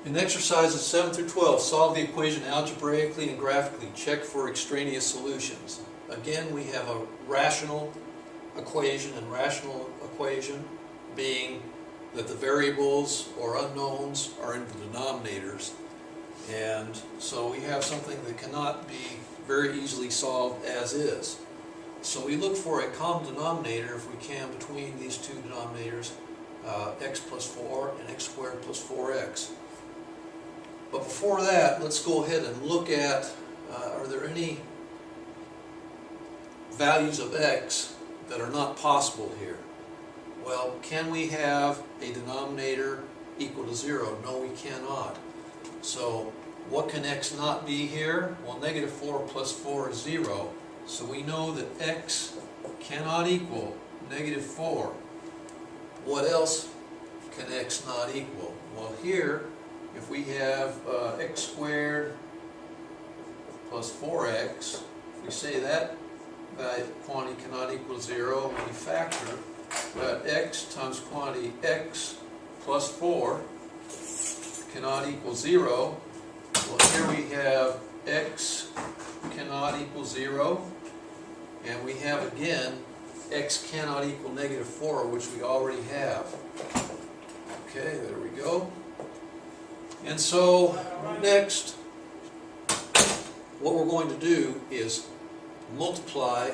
In exercises 7 through 12, solve the equation algebraically and graphically. Check for extraneous solutions. Again, we have a rational equation, and rational equation being that the variables or unknowns are in the denominators. And so we have something that cannot be very easily solved as is. So we look for a common denominator, if we can, between these two denominators, x plus 4 and x squared plus 4x. But before that, let's go ahead and look at, are there any values of x that are not possible here? Well, can we have a denominator equal to 0? No, we cannot. So what can x not be here? Well, negative 4 plus 4 is 0. So we know that x cannot equal negative 4. What else can x not equal? Well, here, if we have x squared plus 4x, if we say that quantity cannot equal 0, when we factor that x times quantity x plus 4 cannot equal 0, well, here we have x cannot equal 0, and we have again x cannot equal negative 4, which we already have. Okay, there we go. And so next, what we're going to do is multiply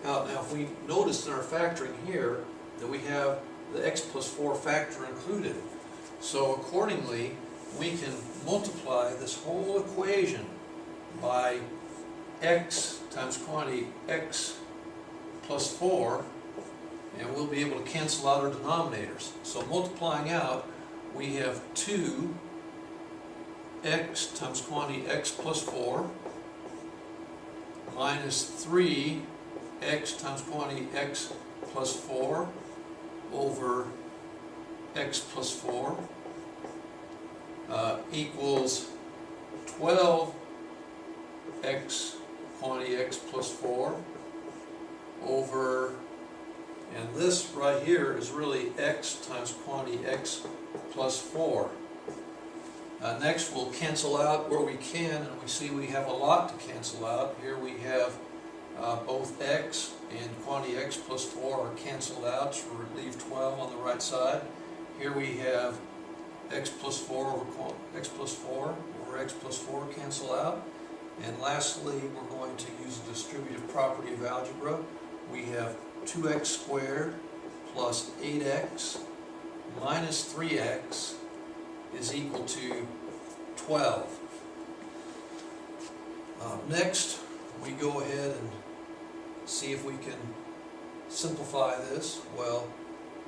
out. Now, if we notice in our factoring here that we have the x plus 4 factor included, so accordingly we can multiply this whole equation by x times quantity x plus 4, and we'll be able to cancel out our denominators. So multiplying out, we have 2 x times quantity x plus 4 minus 3 x times quantity x plus 4 over x plus 4 equals 12 x quantity x plus 4 over, and this right here is really x times quantity x plus 4. Next, we'll cancel out where we can, and we see we have a lot to cancel out. Here we have both x and quantity x plus 4 are canceled out, so we leave 12 on the right side. Here we have x plus 4 over x plus 4 over x plus 4 cancel out. And lastly, we're going to use the distributive property of algebra. We have 2x squared plus 8x minus 3x is equal to 12. Next, we go ahead and see if we can simplify this. Well,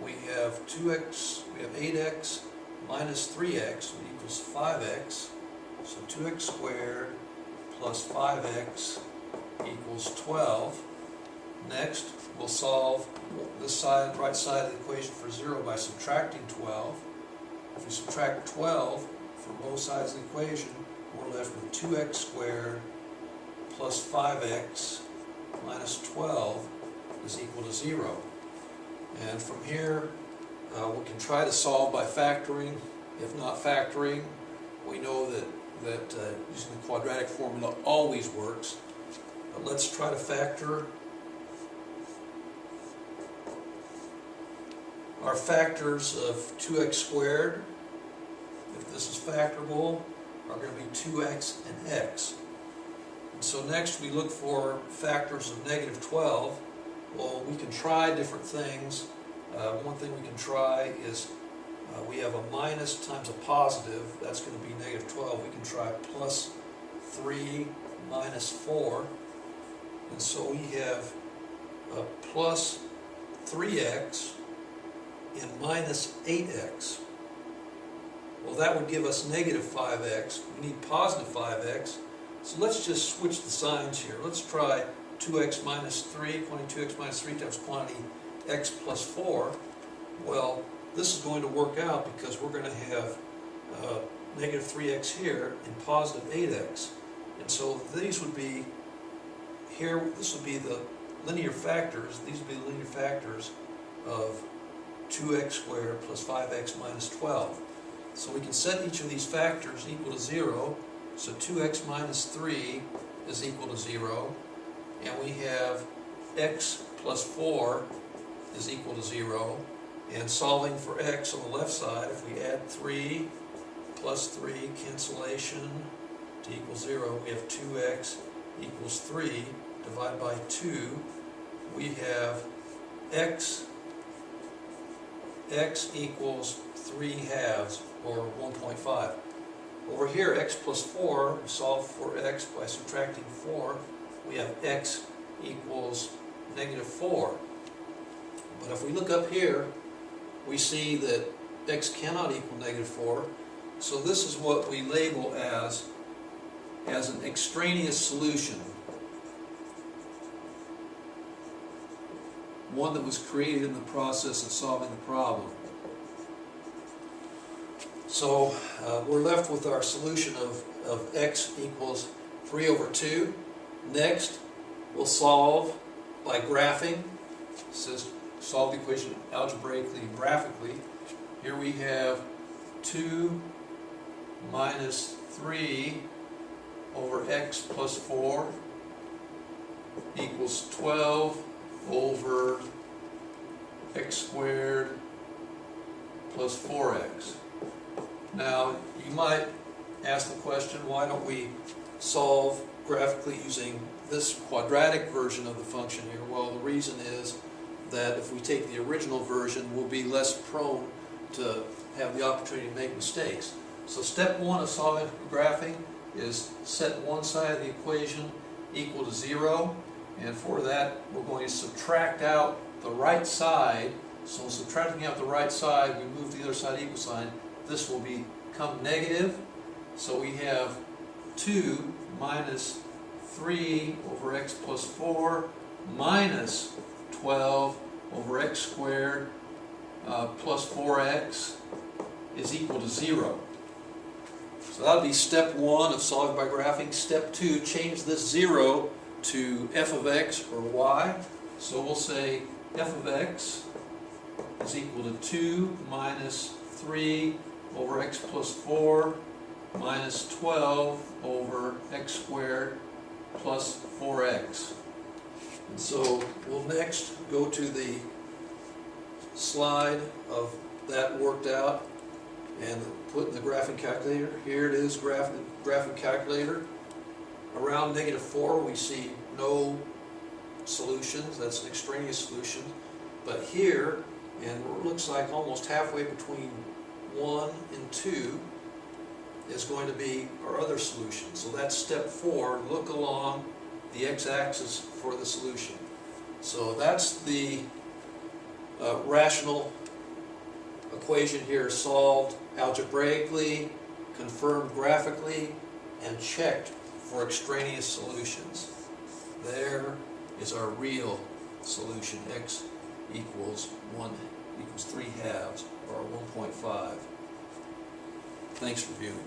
we have 8x minus 3x equals 5x. So 2x squared plus 5x equals 12. Next, we'll solve this right side of the equation for 0 by subtracting 12. If we subtract 12 from both sides of the equation, we're left with 2x squared plus 5x minus 12 is equal to 0. And from here, we can try to solve by factoring. If not factoring, we know that using the quadratic formula always works. But let's try to factor. Our factors of 2x squared, if this is factorable, are going to be 2x and x. And so next we look for factors of negative 12. Well, we can try different things. One thing we can try is we have a minus times a positive. That's going to be negative 12. We can try plus 3 minus 4. And so we have plus 3x and minus 8x. Well, that would give us negative 5x. We need positive 5x. So let's just switch the signs here. Let's try 2x minus 3, quantity 2x minus 3 times quantity x plus 4. Well, this is going to work out because we're going to have negative 3x here and positive 8x. And so these would be, here, this would be the linear factors. These would be the linear factors of 2x squared plus 5x minus 12. So we can set each of these factors equal to 0. So 2x minus 3 is equal to 0. And we have x plus 4 is equal to 0. And solving for x on the left side, if we add 3 plus 3, cancellation to equal 0, we have 2x equals 3 divided by 2. We have x equals 3 halves, or 1.5. Over here, x plus 4, we solve for x by subtracting 4. We have x equals negative 4. But if we look up here, we see that x cannot equal negative 4. So this is what we label as an extraneous solution. One that was created in the process of solving the problem. So we're left with our solution of x equals 3 over 2. Next, we'll solve by graphing. It says solve the equation algebraically and graphically. Here we have 2 minus 3 over x plus 4 equals 12 over x squared plus 4x. Now, you might ask the question, why don't we solve graphically using this quadratic version of the function here? Well, the reason is that if we take the original version, we'll be less prone to have the opportunity to make mistakes. So step 1 of solving for graphing is set one side of the equation equal to 0, and for that we're going to subtract out the right side. So subtracting out the right side, we move the other side equal sign. This will become negative. So we have 2 minus 3 over x plus 4 minus 12 over x squared plus 4x is equal to 0. So that would be step 1 of solving by graphing. Step 2, change this 0 to f of x or y. So we'll say f of x is equal to 2 minus 3 over x plus 4 minus 12 over x squared plus 4x. And so we'll next go to the slide of that worked out and put in the graphing calculator. Here it is, graphing calculator. Around negative 4 we see no solutions, that's an extraneous solution. But here, and it looks like almost halfway between 1 and 2 is going to be our other solution. So that's step 4, look along the x-axis for the solution. So that's the rational equation here, solved algebraically, confirmed graphically, and checked for extraneous solutions. There is our real solution. X equals 3 halves, or 1.5. Thanks for viewing.